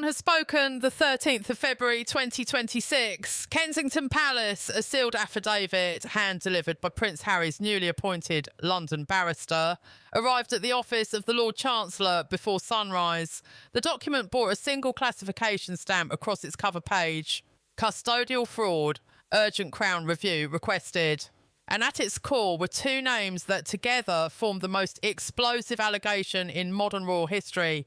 Crown has spoken the 13th of February 2026. Kensington Palace, a sealed affidavit hand-delivered by Prince Harry's newly appointed London barrister, arrived at the office of the Lord Chancellor before sunrise. The document bore a single classification stamp across its cover page. Custodial fraud, urgent Crown review requested. And at its core were two names that together formed the most explosive allegation in modern royal history: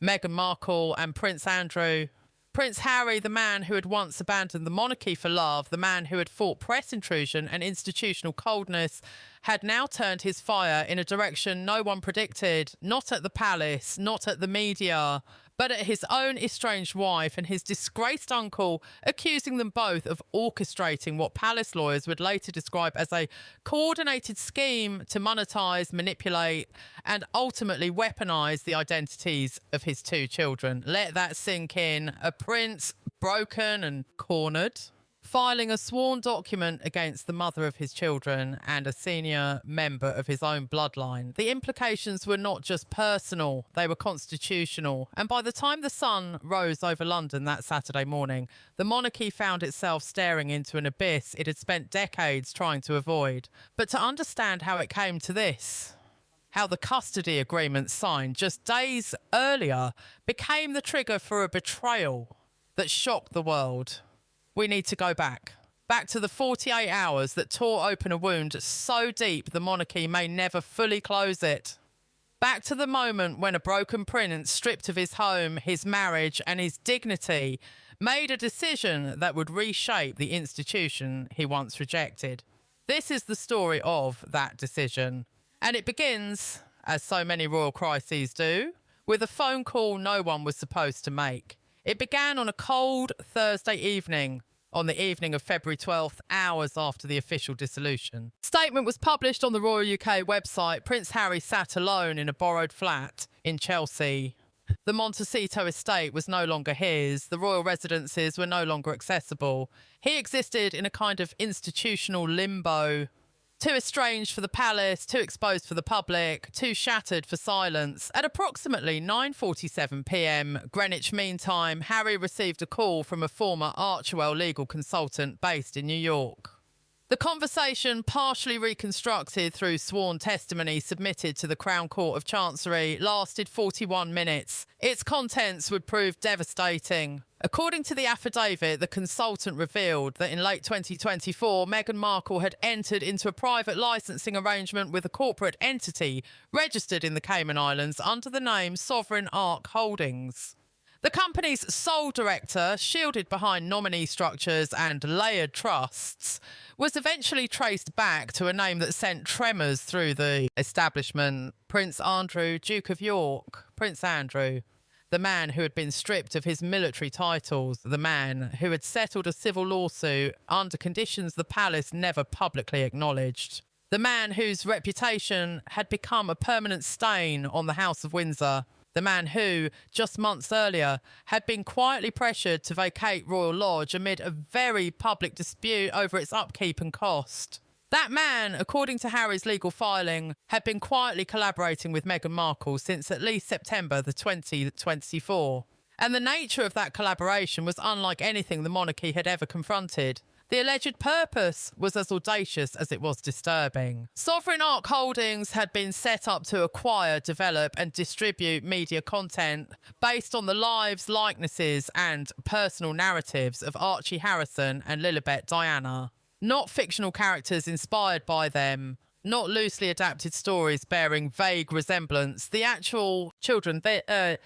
Meghan Markle and Prince Andrew. Prince Harry, the man who had once abandoned the monarchy for love, the man who had fought press intrusion and institutional coldness, had now turned his fire in a direction no one predicted, not at the palace, not at the media, but at his own estranged wife and his disgraced uncle, accusing them both of orchestrating what palace lawyers would later describe as a coordinated scheme to monetize, manipulate, and ultimately weaponize the identities of his two children. Let that sink in. A prince broken and cornered, filing a sworn document against the mother of his children and a senior member of his own bloodline. The implications were not just personal, they were constitutional. And by the time the sun rose over London that Saturday morning, the monarchy found itself staring into an abyss it had spent decades trying to avoid. But to understand how it came to this, how the custody agreement signed just days earlier became the trigger for a betrayal that shocked the world, we need to go back to the 48 hours that tore open a wound so deep the monarchy may never fully close it. Back to the moment when a broken prince, stripped of his home, his marriage and his dignity, made a decision that would reshape the institution he once rejected. This is the story of that decision. And it begins, as so many royal crises do, with a phone call no one was supposed to make. It began on a cold Thursday evening, on the evening of February 12th, hours after the official dissolution. Statement was published on the Royal UK website. Prince Harry sat alone in a borrowed flat in Chelsea. The Montecito estate was no longer his. The royal residences were no longer accessible. He existed in a kind of institutional limbo. Too estranged for the palace, too exposed for the public, too shattered for silence. At approximately 9:47 p.m. Greenwich Mean Time, Harry received a call from a former Archewell legal consultant based in New York. The conversation, partially reconstructed through sworn testimony submitted to the Crown Court of Chancery, lasted 41 minutes. Its contents would prove devastating. According to the affidavit, the consultant revealed that in late 2024, Meghan Markle had entered into a private licensing arrangement with a corporate entity registered in the Cayman Islands under the name Sovereign Arc Holdings. The company's sole director, shielded behind nominee structures and layered trusts, was eventually traced back to a name that sent tremors through the establishment: Prince Andrew, Duke of York. Prince Andrew, the man who had been stripped of his military titles, the man who had settled a civil lawsuit under conditions the palace never publicly acknowledged, the man whose reputation had become a permanent stain on the House of Windsor, the man who, just months earlier, had been quietly pressured to vacate Royal Lodge amid a very public dispute over its upkeep and cost. That man, according to Harry's legal filing, had been quietly collaborating with Meghan Markle since at least September the 2024. And the nature of that collaboration was unlike anything the monarchy had ever confronted. The alleged purpose was as audacious as it was disturbing. Sovereign Arc Holdings had been set up to acquire, develop and distribute media content based on the lives, likenesses and personal narratives of Archie Harrison and Lilibet Diana. Not fictional characters inspired by them, not loosely adapted stories bearing vague resemblance. The actual children, their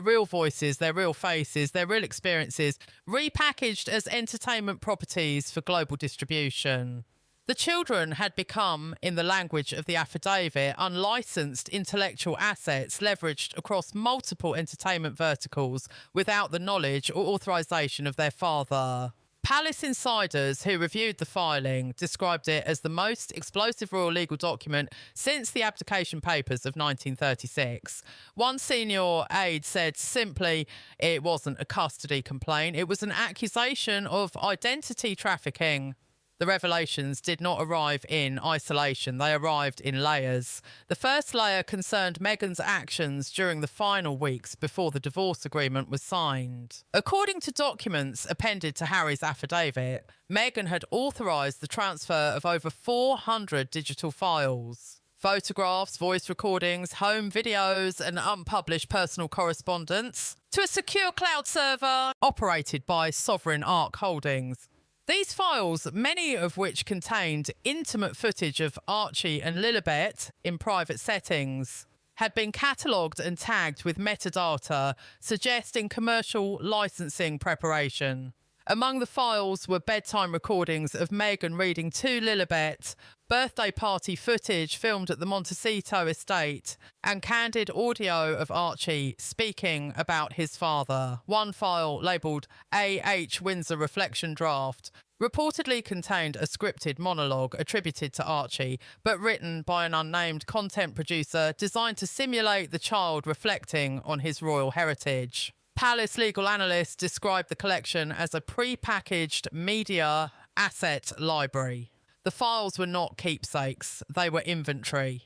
real voices, their real faces, their real experiences, repackaged as entertainment properties for global distribution. The children had become, in the language of the affidavit, unlicensed intellectual assets leveraged across multiple entertainment verticals without the knowledge or authorization of their father. Palace insiders who reviewed the filing described it as the most explosive royal legal document since the abdication papers of 1936. One senior aide said simply, it wasn't a custody complaint, it was an accusation of identity trafficking. The revelations did not arrive in isolation, they arrived in layers. The first layer concerned Meghan's actions during the final weeks before the divorce agreement was signed. According to documents appended to Harry's affidavit, Meghan had authorised the transfer of over 400 digital files. Photographs, voice recordings, home videos and unpublished personal correspondence to a secure cloud server operated by Sovereign Arc Holdings. These files, many of which contained intimate footage of Archie and Lilibet in private settings, had been catalogued and tagged with metadata suggesting commercial licensing preparation. Among the files were bedtime recordings of Meghan reading to Lilibet, birthday party footage filmed at the Montecito estate, and candid audio of Archie speaking about his father. One file, labelled A.H. Windsor Reflection Draft, reportedly contained a scripted monologue attributed to Archie, but written by an unnamed content producer designed to simulate the child reflecting on his royal heritage. Palace legal analysts described the collection as a pre-packaged media asset library. The files were not keepsakes, they were inventory.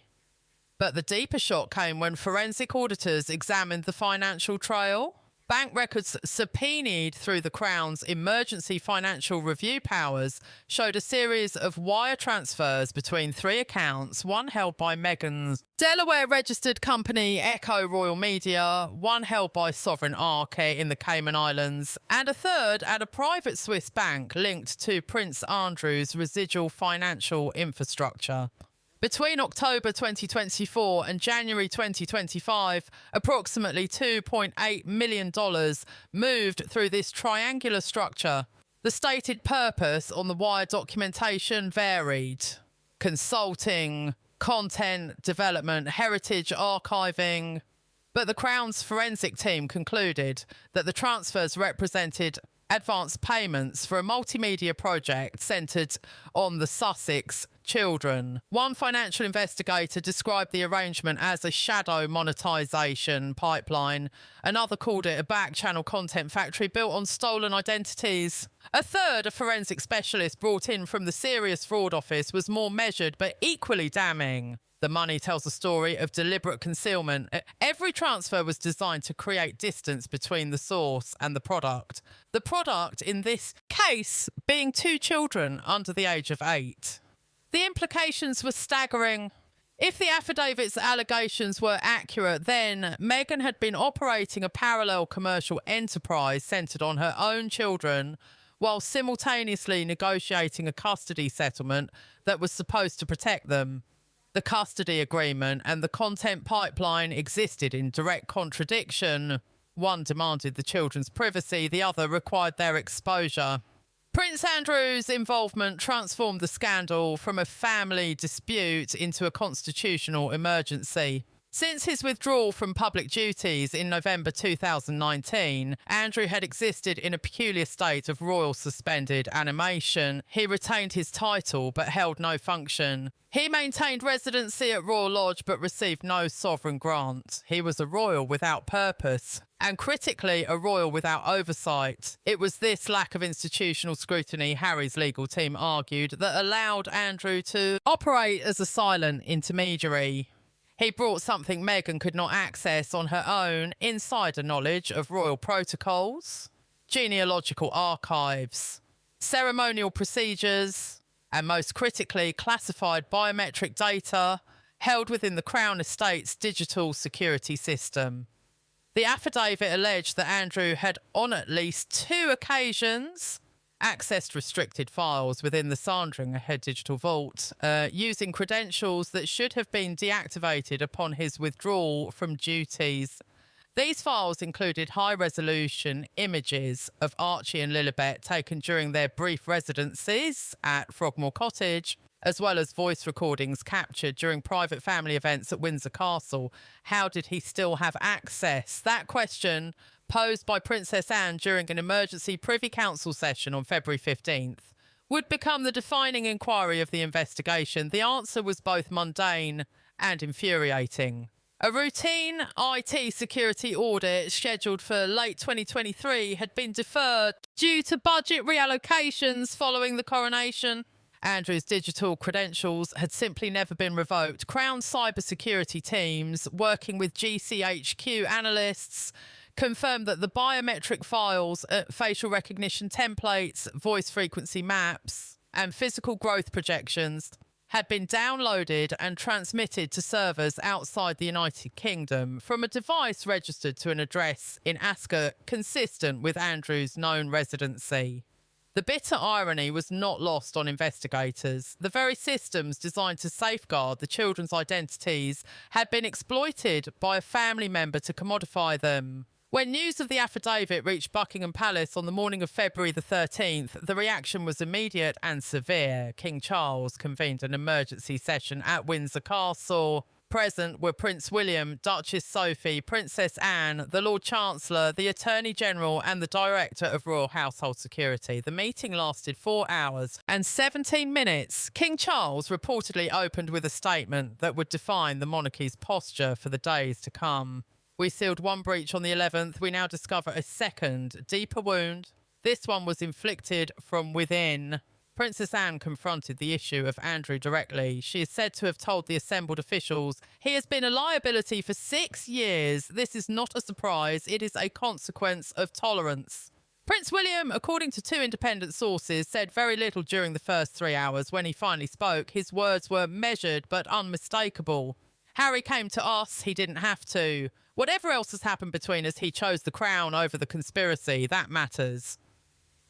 But the deeper shock came when forensic auditors examined the financial trail. Bank records subpoenaed through the Crown's emergency financial review powers showed a series of wire transfers between three accounts, one held by Meghan's Delaware-registered company Echo Royal Media, one held by Sovereign Arc in the Cayman Islands, and a third at a private Swiss bank linked to Prince Andrew's residual financial infrastructure. Between October 2024 and January 2025, approximately $2.8 million moved through this triangular structure. The stated purpose on the wire documentation varied: consulting, content development, heritage archiving. But the Crown's forensic team concluded that the transfers represented advance payments for a multimedia project centred on the Sussex children. One financial investigator described the arrangement as a shadow monetisation pipeline. Another called it a back-channel content factory built on stolen identities. A third, a forensic specialist brought in from the Serious Fraud Office, was more measured but equally damning. The money tells a story of deliberate concealment. Every transfer was designed to create distance between the source and the product. The product, in this case, being two children under the age of 8. The implications were staggering. If the affidavit's allegations were accurate, then Meghan had been operating a parallel commercial enterprise centred on her own children, while simultaneously negotiating a custody settlement that was supposed to protect them. The custody agreement and the content pipeline existed in direct contradiction. One demanded the children's privacy, the other required their exposure. Prince Andrew's involvement transformed the scandal from a family dispute into a constitutional emergency. Since his withdrawal from public duties in November 2019, Andrew had existed in a peculiar state of royal suspended animation. He retained his title but held no function. He maintained residency at Royal Lodge but received no sovereign grant. He was a royal without purpose, and critically, a royal without oversight. It was this lack of institutional scrutiny, Harry's legal team argued, that allowed Andrew to operate as a silent intermediary. He brought something Meghan could not access on her own: insider knowledge of royal protocols, genealogical archives, ceremonial procedures, and most critically, classified biometric data held within the Crown Estate's digital security system. The affidavit alleged that Andrew had, on at least 2 occasions, accessed restricted files within the Sandringham digital vault, using credentials that should have been deactivated upon his withdrawal from duties. These files included high-resolution images of Archie and Lilibet taken during their brief residencies at Frogmore Cottage, as well as voice recordings captured during private family events at Windsor Castle. How did he still have access? That question, posed by Princess Anne during an emergency Privy Council session on February 15th, would become the defining inquiry of the investigation. The answer was both mundane and infuriating. A routine IT security audit scheduled for late 2023 had been deferred due to budget reallocations following the coronation. Andrew's digital credentials had simply never been revoked. Crown cybersecurity teams, working with GCHQ analysts, confirmed that the biometric files, facial recognition templates, voice frequency maps, and physical growth projections had been downloaded and transmitted to servers outside the United Kingdom from a device registered to an address in Ascot consistent with Andrew's known residency. The bitter irony was not lost on investigators. The very systems designed to safeguard the children's identities had been exploited by a family member to commodify them. When news of the affidavit reached Buckingham Palace on the morning of February the 13th, the reaction was immediate and severe. King Charles convened an emergency session at Windsor Castle. Present were Prince William, Duchess Sophie, Princess Anne, the Lord Chancellor, the Attorney General and the Director of Royal Household Security. The meeting lasted 4 hours and 17 minutes. King Charles reportedly opened with a statement that would define the monarchy's posture for the days to come. We sealed one breach on the 11th. We now discover a second, deeper wound. This one was inflicted from within. Princess Anne confronted the issue of Andrew directly. She is said to have told the assembled officials, "He has been a liability for 6 years. This is not a surprise. It is a consequence of tolerance." Prince William, according to 2 independent sources, said very little during the first 3 hours. When he finally spoke, his words were measured but unmistakable. Harry came to us. He didn't have to. Whatever else has happened between us, he chose the crown over the conspiracy. That matters.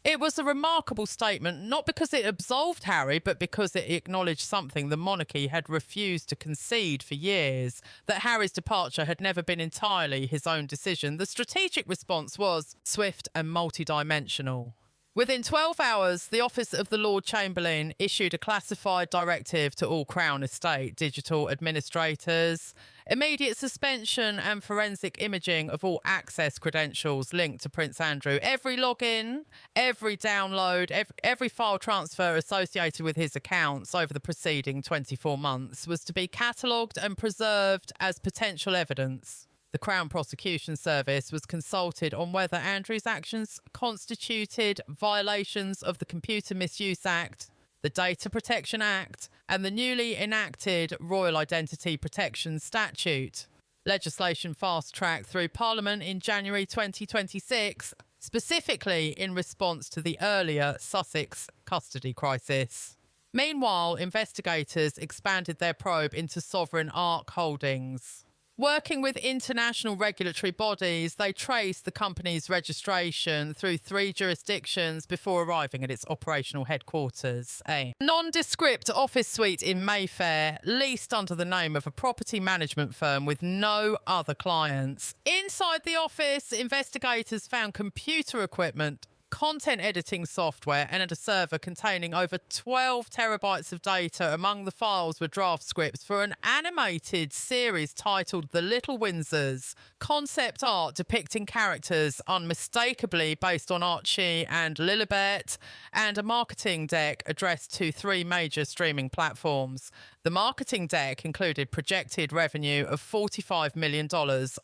It was a remarkable statement, not because it absolved Harry, but because it acknowledged something the monarchy had refused to concede for years, that Harry's departure had never been entirely his own decision. The strategic response was swift and multidimensional. Within 12 hours, the Office of the Lord Chamberlain issued a classified directive to all Crown Estate digital administrators, immediate suspension and forensic imaging of all access credentials linked to Prince Andrew. Every login, every download, every file transfer associated with his accounts over the preceding 24 months was to be catalogued and preserved as potential evidence. The Crown Prosecution Service was consulted on whether Andrew's actions constituted violations of the Computer Misuse Act, the Data Protection Act, and the newly enacted Royal Identity Protection Statute. Legislation fast-tracked through Parliament in January 2026, specifically in response to the earlier Sussex custody crisis. Meanwhile, investigators expanded their probe into sovereign ARC holdings. Working with international regulatory bodies, they traced the company's registration through 3 jurisdictions before arriving at its operational headquarters. A nondescript office suite in Mayfair, leased under the name of a property management firm with no other clients. Inside the office, investigators found computer equipment, content editing software and a server containing over 12 terabytes of data. Among the files were draft scripts for an animated series titled The Little Windsors, concept art depicting characters unmistakably based on Archie and Lilibet, and a marketing deck addressed to 3 major streaming platforms. The marketing deck included projected revenue of $45 million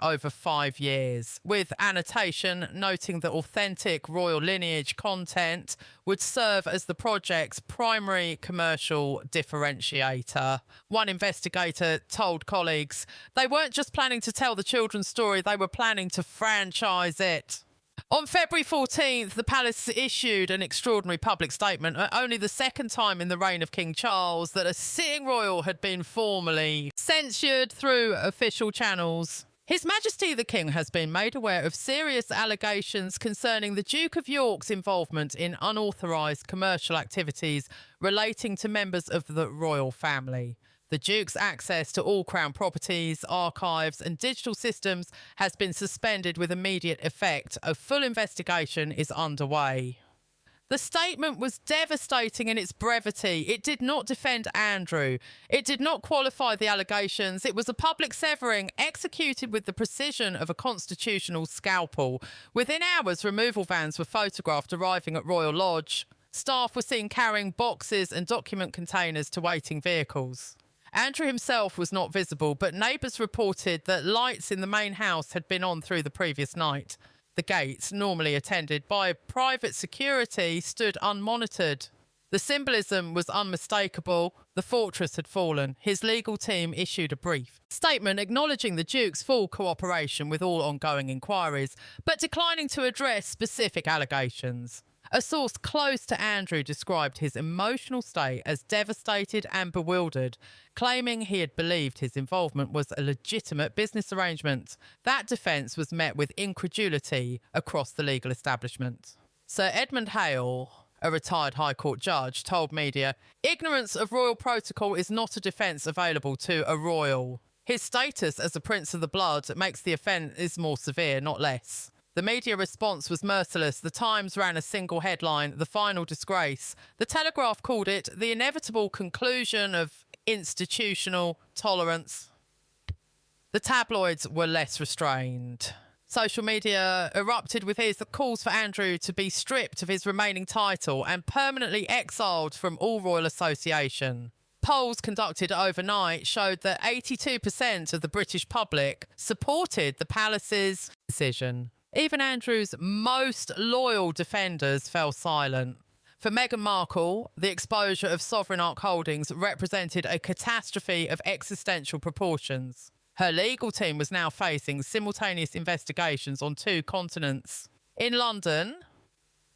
over 5 years, with annotation noting that authentic royal lineage content would serve as the project's primary commercial differentiator. One investigator told colleagues, "They weren't just planning to tell the children's story, they were planning to franchise it." On February 14th, the palace issued an extraordinary public statement, only the second time in the reign of King Charles that a sitting royal had been formally censured through official channels. His Majesty the King has been made aware of serious allegations concerning the Duke of York's involvement in unauthorised commercial activities relating to members of the royal family. The Duke's access to all Crown properties, archives and digital systems has been suspended with immediate effect. A full investigation is underway. The statement was devastating in its brevity. It did not defend Andrew. It did not qualify the allegations. It was a public severing executed with the precision of a constitutional scalpel. Within hours, removal vans were photographed arriving at Royal Lodge. Staff were seen carrying boxes and document containers to waiting vehicles. Andrew himself was not visible, but neighbours reported that lights in the main house had been on through the previous night. The gates, normally attended by private security, stood unmonitored. The symbolism was unmistakable. The fortress had fallen. His legal team issued a brief statement acknowledging the Duke's full cooperation with all ongoing inquiries, but declining to address specific allegations. A source close to Andrew described his emotional state as devastated and bewildered, claiming he had believed his involvement was a legitimate business arrangement. That defence was met with incredulity across the legal establishment. Sir Edmund Hale, a retired High Court judge, told media, "Ignorance of royal protocol is not a defence available to a royal. His status as a prince of the blood makes the offence more severe, not less." The media response was merciless. The Times ran a single headline, "The Final Disgrace." The Telegraph called it the inevitable conclusion of institutional tolerance. The tabloids were less restrained. Social media erupted with his calls for Andrew to be stripped of his remaining title and permanently exiled from all royal association. Polls conducted overnight showed that 82% of the British public supported the palace's decision. Even Andrew's most loyal defenders fell silent. For Meghan Markle, the exposure of sovereign Ark holdings represented a catastrophe of existential proportions. Her legal team was now facing simultaneous investigations on 2 continents. In London,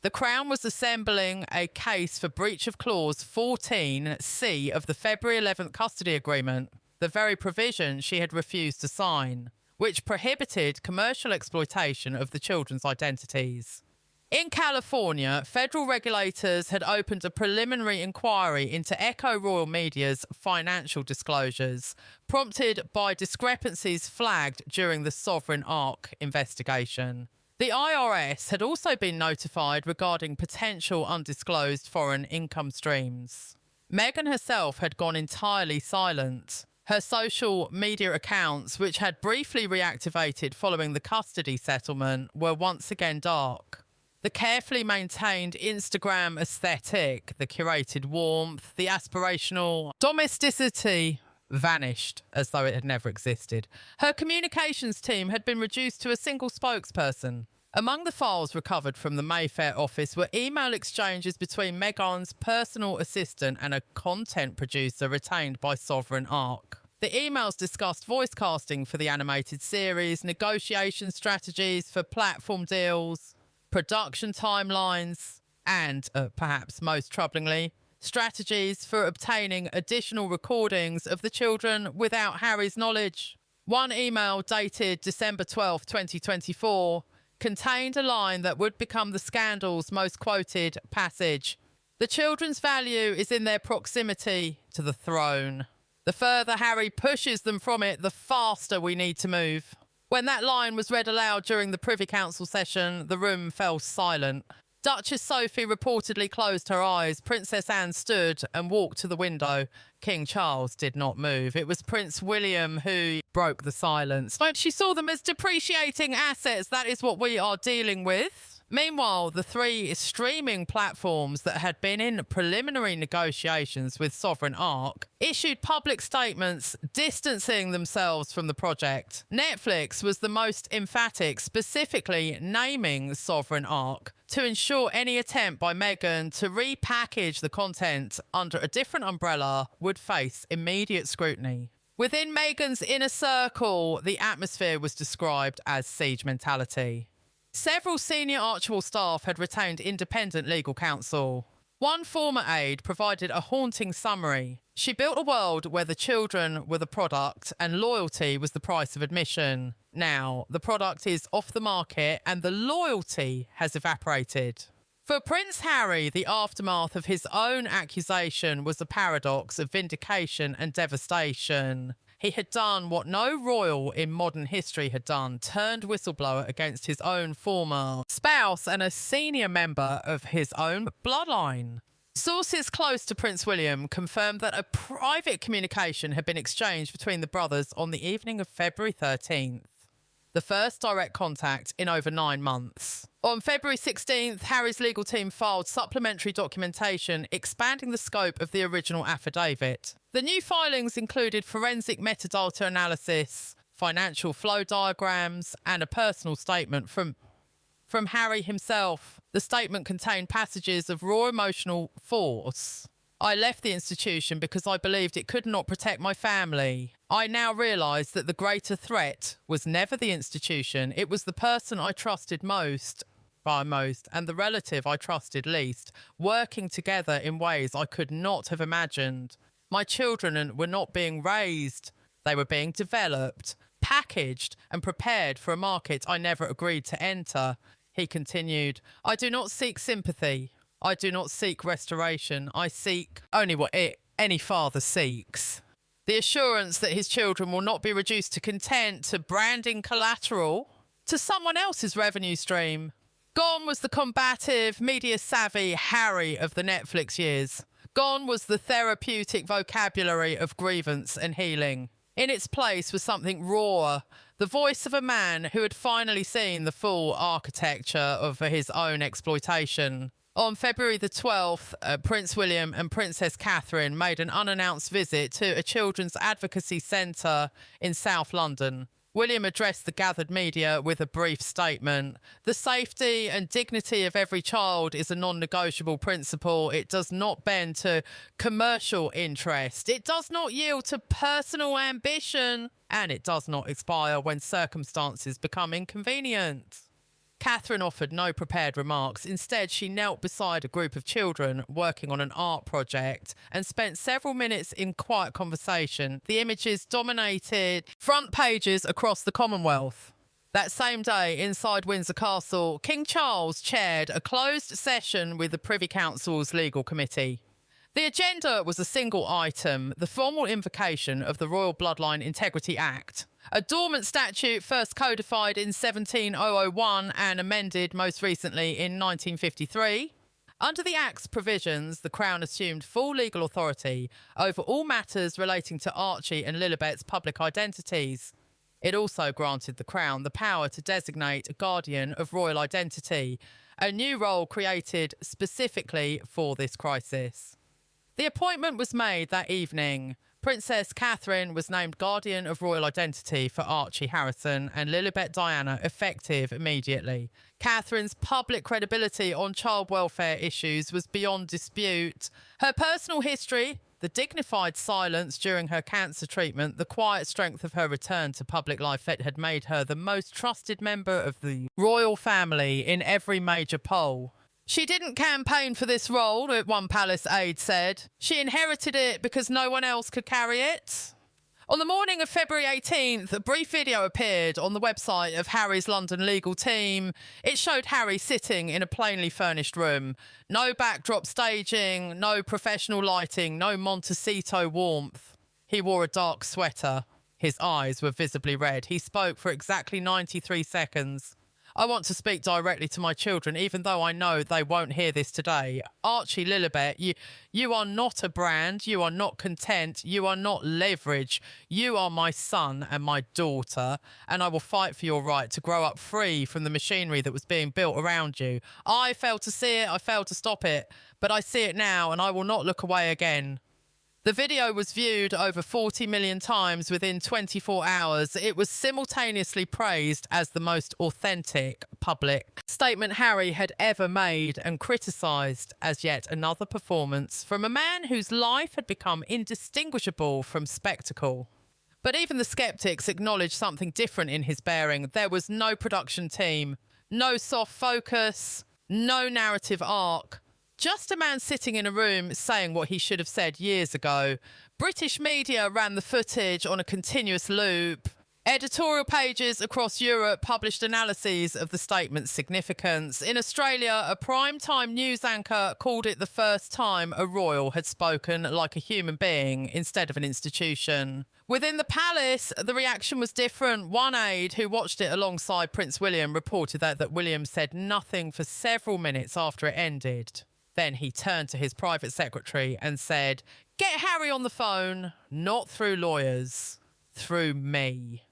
the Crown was assembling a case for breach of Clause 14C of the February 11th custody agreement, the very provision she had refused to sign, which prohibited commercial exploitation of the children's identities. In California, federal regulators had opened a preliminary inquiry into Echo Royal Media's financial disclosures, prompted by discrepancies flagged during the Sovereign Ark investigation. The IRS had also been notified regarding potential undisclosed foreign income streams. Meghan herself had gone entirely silent. Her social media accounts, which had briefly reactivated following the custody settlement, were once again dark. The carefully maintained Instagram aesthetic, the curated warmth, the aspirational domesticity vanished as though it had never existed. Her communications team had been reduced to a single spokesperson. Among the files recovered from the Mayfair office were email exchanges between Meghan's personal assistant and a content producer retained by Sovereign Ark. The emails discussed voice casting for the animated series, negotiation strategies for platform deals, production timelines, and, perhaps most troublingly, strategies for obtaining additional recordings of the children without Harry's knowledge. One email dated December 12, 2024, contained a line that would become the scandal's most quoted passage. "The children's value is in their proximity to the throne. The further Harry pushes them from it, the faster we need to move." When that line was read aloud during the Privy Council session, the room fell silent. Duchess Sophie reportedly closed her eyes. Princess Anne stood and walked to the window. King Charles did not move. It was Prince William who broke the silence. But she saw them as depreciating assets. That is what we are dealing with. Meanwhile, the 3 streaming platforms that had been in preliminary negotiations with Sovereign Ark issued public statements distancing themselves from the project. Netflix was the most emphatic, specifically naming Sovereign Ark to ensure any attempt by Meghan to repackage the content under a different umbrella would face immediate scrutiny. Within Meghan's inner circle, the atmosphere was described as siege mentality. Several senior Archibald staff had retained independent legal counsel. One former aide provided a haunting summary. She built a world where the children were the product and loyalty was the price of admission. Now, the product is off the market and the loyalty has evaporated. For Prince Harry, the aftermath of his own accusation was a paradox of vindication and devastation. He had done what no royal in modern history had done, turned whistleblower against his own former spouse and a senior member of his own bloodline. Sources close to Prince William confirmed that a private communication had been exchanged between the brothers on the evening of February 13th, the first direct contact in over 9 months. On February 16th, Harry's legal team filed supplementary documentation expanding the scope of the original affidavit. The new filings included forensic metadata analysis, financial flow diagrams, and a personal statement from from Harry himself. The statement contained passages of raw emotional force. I left the institution because I believed it could not protect my family. I now realise that the greater threat was never the institution. It was the person I trusted most, and the relative I trusted least, working together in ways I could not have imagined. My children were not being raised. They were being developed, packaged and prepared for a market I never agreed to enter. He continued, I do not seek sympathy. I do not seek restoration. I seek only what any father seeks. The assurance that his children will not be reduced to content, to branding collateral, to someone else's revenue stream. Gone was the combative, media-savvy Harry of the Netflix years. Gone was the therapeutic vocabulary of grievance and healing. In its place was something rawer, the voice of a man who had finally seen the full architecture of his own exploitation. On February the 12th, Prince William and Princess Catherine made an unannounced visit to a children's advocacy centre in South London. William addressed the gathered media with a brief statement. The safety and dignity of every child is a non-negotiable principle. It does not bend to commercial interest. It does not yield to personal ambition. And it does not expire when circumstances become inconvenient. Catherine offered no prepared remarks. Instead, she knelt beside a group of children working on an art project and spent several minutes in quiet conversation. The images dominated front pages across the Commonwealth. That same day, inside Windsor Castle, King Charles chaired a closed session with the Privy Council's legal committee. The agenda was a single item, the formal invocation of the Royal Bloodline Integrity Act, a dormant statute first codified in 17001 and amended most recently in 1953. Under the Act's provisions, the Crown assumed full legal authority over all matters relating to Archie and Lilibet's public identities. It also granted the Crown the power to designate a guardian of royal identity, a new role created specifically for this crisis. The appointment was made that evening. Princess Catherine was named Guardian of Royal Identity for Archie Harrison and Lilibet Diana effective immediately. Catherine's public credibility on child welfare issues was beyond dispute. Her personal history, the dignified silence during her cancer treatment, the quiet strength of her return to public life had made her the most trusted member of the royal family in every major poll. She didn't campaign for this role, one palace aide said. She inherited it because no one else could carry it. On the morning of February 18th, a brief video appeared on the website of Harry's London legal team. It showed Harry sitting in a plainly furnished room. No backdrop staging, no professional lighting, no Montecito warmth. He wore a dark sweater. His eyes were visibly red. He spoke for exactly 93 seconds. I want to speak directly to my children, even though I know they won't hear this today. Archie Lilibet, you are not a brand. You are not content. You are not leverage. You are my son and my daughter, and I will fight for your right to grow up free from the machinery that was being built around you. I failed to see it. I failed to stop it, but I see it now, and I will not look away again. The video was viewed over 40 million times within 24 hours. It was simultaneously praised as the most authentic public statement Harry had ever made and criticised as yet another performance from a man whose life had become indistinguishable from spectacle. But even the sceptics acknowledged something different in his bearing. There was no production team, no soft focus, no narrative arc. Just a man sitting in a room saying what he should have said years ago. British media ran the footage on a continuous loop. Editorial pages across Europe published analyses of the statement's significance. In Australia, a prime-time news anchor called it the first time a royal had spoken like a human being instead of an institution. Within the palace, the reaction was different. One aide who watched it alongside Prince William reported that William said nothing for several minutes after it ended. Then he turned to his private secretary and said, "Get Harry on the phone, not through lawyers, through me."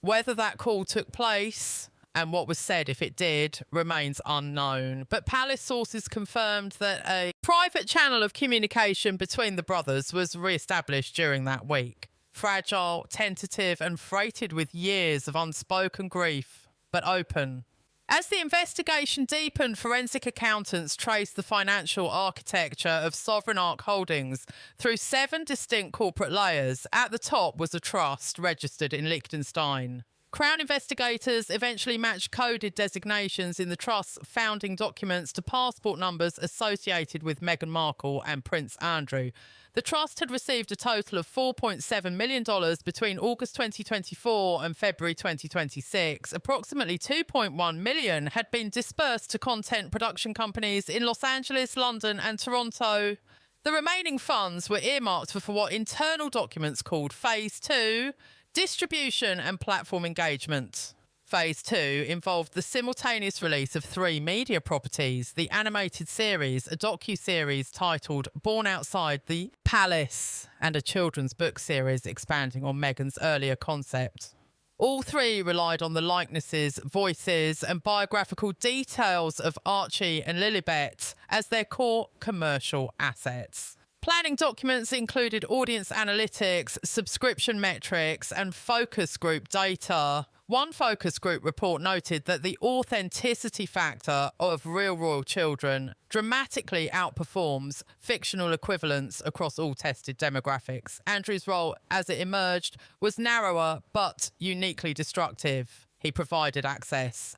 Whether that call took place and what was said if it did remains unknown. But palace sources confirmed that a private channel of communication between the brothers was re-established during that week. Fragile, tentative and freighted with years of unspoken grief, but open. As the investigation deepened, forensic accountants traced the financial architecture of Sovereign Ark Holdings through 7 distinct corporate layers. At the top was a trust registered in Liechtenstein. Crown investigators eventually matched coded designations in the trust's founding documents to passport numbers associated with Meghan Markle and Prince Andrew. The trust had received a total of $4.7 million between August 2024 and February 2026. Approximately $2.1 million had been dispersed to content production companies in Los Angeles, London and Toronto. The remaining funds were earmarked for what internal documents called Phase 2, distribution and platform engagement. Phase 2 involved the simultaneous release of 3 media properties: the animated series, a docu-series titled Born Outside the Palace, and a children's book series expanding on Meghan's earlier concept. All 3 relied on the likenesses, voices and biographical details of Archie and Lilibet as their core commercial assets. Planning documents included audience analytics, subscription metrics and focus group data. One focus group report noted that the authenticity factor of real royal children dramatically outperforms fictional equivalents across all tested demographics. Andrew's role, as it emerged, was narrower but uniquely destructive. He provided access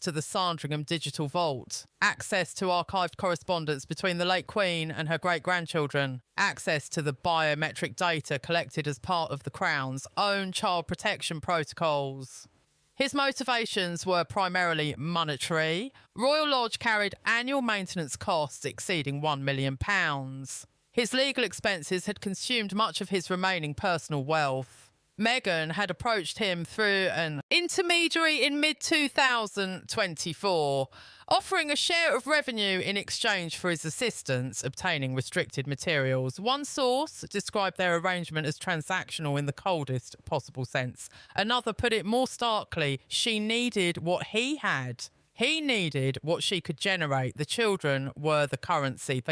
to the Sandringham digital vault, access to archived correspondence between the late Queen and her great-grandchildren, access to the biometric data collected as part of the Crown's own child protection protocols. His motivations were primarily monetary. Royal Lodge carried annual maintenance costs exceeding £1 million. His legal expenses had consumed much of his remaining personal wealth. Meghan had approached him through an intermediary in mid-2024, offering a share of revenue in exchange for his assistance obtaining restricted materials. One source described their arrangement as transactional in the coldest possible sense. Another put it more starkly: she needed what he had. He needed what she could generate. The children were the currency.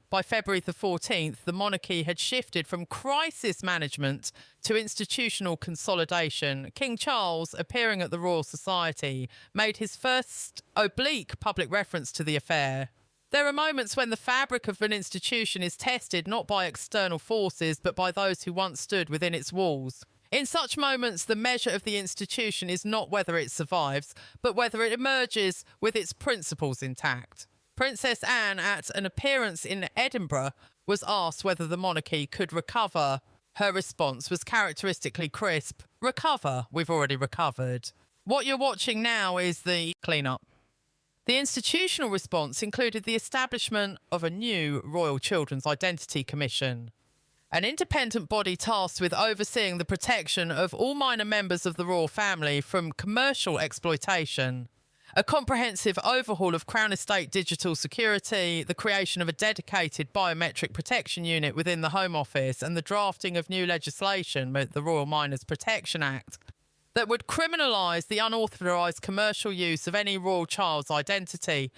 By February the 14th, the monarchy had shifted from crisis management to institutional consolidation. King Charles, appearing at the Royal Society, made his first oblique public reference to the affair. There are moments when the fabric of an institution is tested not by external forces, but by those who once stood within its walls. In such moments, the measure of the institution is not whether it survives, but whether it emerges with its principles intact. Princess Anne, at an appearance in Edinburgh, was asked whether the monarchy could recover. Her response was characteristically crisp: "Recover? We've already recovered. What you're watching now is the clean-up." The institutional response included the establishment of a new Royal Children's Identity Commission, an independent body tasked with overseeing the protection of all minor members of the royal family from commercial exploitation, a comprehensive overhaul of Crown Estate digital security, the creation of a dedicated biometric protection unit within the Home Office, and the drafting of new legislation, the Royal Minors Protection Act, that would criminalise the unauthorised commercial use of any royal child's identity.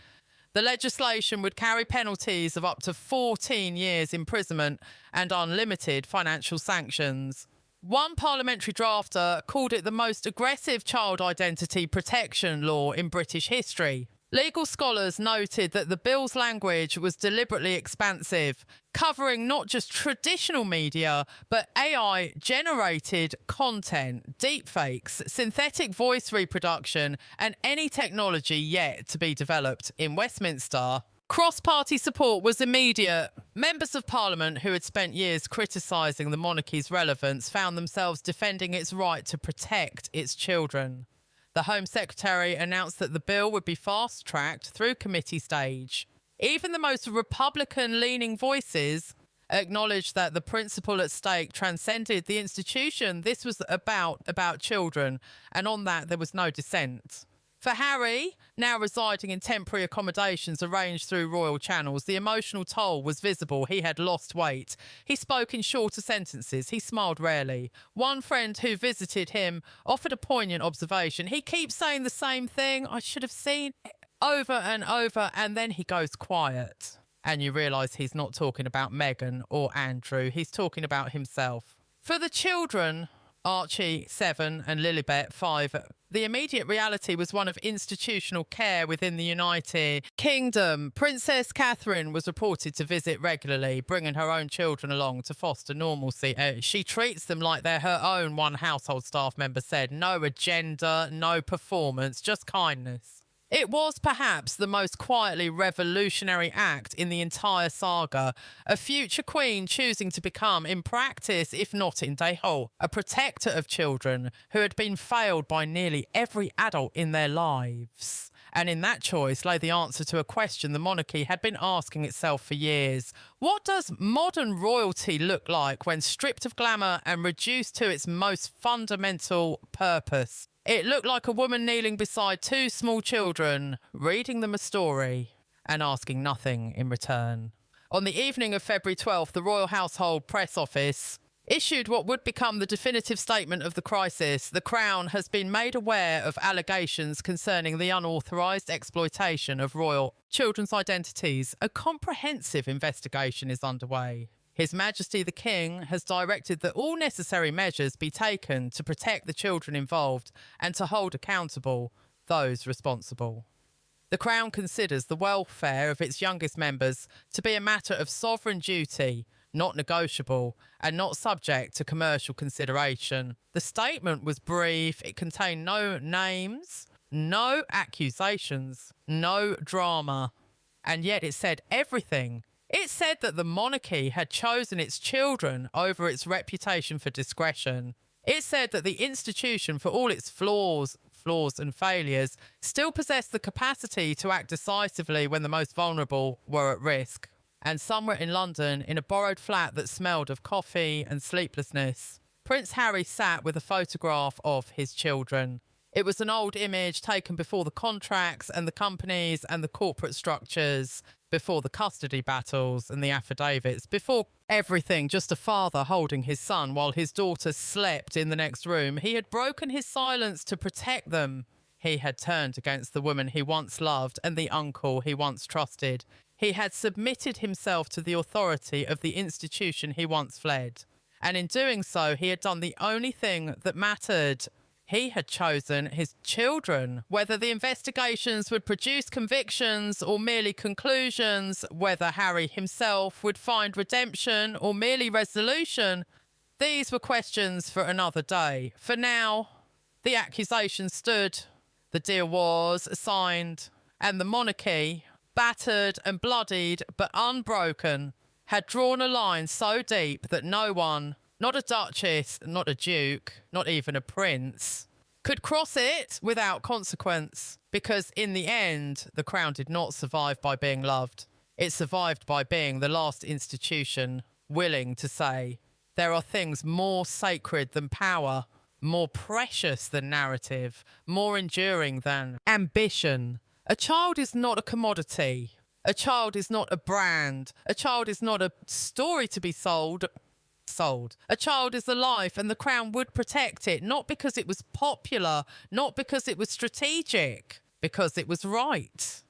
The legislation would carry penalties of up to 14 years imprisonment and unlimited financial sanctions. One parliamentary drafter called it the most aggressive child identity protection law in British history. Legal scholars noted that the bill's language was deliberately expansive, covering not just traditional media, but AI-generated content, deepfakes, synthetic voice reproduction, and any technology yet to be developed. In Westminster, cross-party support was immediate. Members of Parliament who had spent years criticising the monarchy's relevance found themselves defending its right to protect its children. The Home Secretary announced that the bill would be fast-tracked through committee stage. Even the most Republican-leaning voices acknowledged that the principle at stake transcended the institution. This was about children, and on that there was no dissent. For Harry, now residing in temporary accommodations arranged through royal channels, the emotional toll was visible. He had lost weight. He spoke in shorter sentences. He smiled rarely. One friend who visited him offered a poignant observation. "He keeps saying the same thing. I should have seen it over and over," and then he goes quiet. And you realise he's not talking about Meghan or Andrew. He's talking about himself. For the children, Archie, 7, and Lilibet, 5. The immediate reality was one of institutional care within the United Kingdom. Princess Catherine was reported to visit regularly, bringing her own children along to foster normalcy. She treats them like they're her own, one household staff member said. No agenda, no performance, just kindness. It was perhaps the most quietly revolutionary act in the entire saga. A future queen choosing to become, in practice, if not in de whole, a protector of children who had been failed by nearly every adult in their lives. And in that choice lay the answer to a question the monarchy had been asking itself for years. What does modern royalty look like when stripped of glamour and reduced to its most fundamental purpose? It looked like a woman kneeling beside 2 small children, reading them a story and asking nothing in return. On the evening of February 12th, the Royal Household Press Office issued what would become the definitive statement of the crisis. The Crown has been made aware of allegations concerning the unauthorised exploitation of royal children's identities. A comprehensive investigation is underway. His Majesty the King has directed that all necessary measures be taken to protect the children involved and to hold accountable those responsible. The Crown considers the welfare of its youngest members to be a matter of sovereign duty, not negotiable, and not subject to commercial consideration. The statement was brief. It contained no names, no accusations, no drama, and yet it said everything. It said that the monarchy had chosen its children over its reputation for discretion. It said that the institution, for all its flaws and failures, still possessed the capacity to act decisively when the most vulnerable were at risk. And somewhere in London, in a borrowed flat that smelled of coffee and sleeplessness, Prince Harry sat with a photograph of his children. It was an old image taken before the contracts and the companies and the corporate structures, before the custody battles and the affidavits, before everything, just a father holding his son while his daughter slept in the next room. He had broken his silence to protect them. He had turned against the woman he once loved and the uncle he once trusted. He had submitted himself to the authority of the institution he once fled. And in doing so, he had done the only thing that mattered. He had chosen his children. Whether the investigations would produce convictions or merely conclusions, whether Harry himself would find redemption or merely resolution, these were questions for another day. For now, the accusation stood, the deal was signed, and the monarchy, battered and bloodied but unbroken, had drawn a line so deep that no one, not a duchess, not a duke, not even a prince, could cross it without consequence. Because in the end, the Crown did not survive by being loved. It survived by being the last institution willing to say, there are things more sacred than power, more precious than narrative, more enduring than ambition. A child is not a commodity. A child is not a brand. A child is not a story to be sold. A child is alive, and the Crown would protect it, not because it was popular, not because it was strategic, because it was right.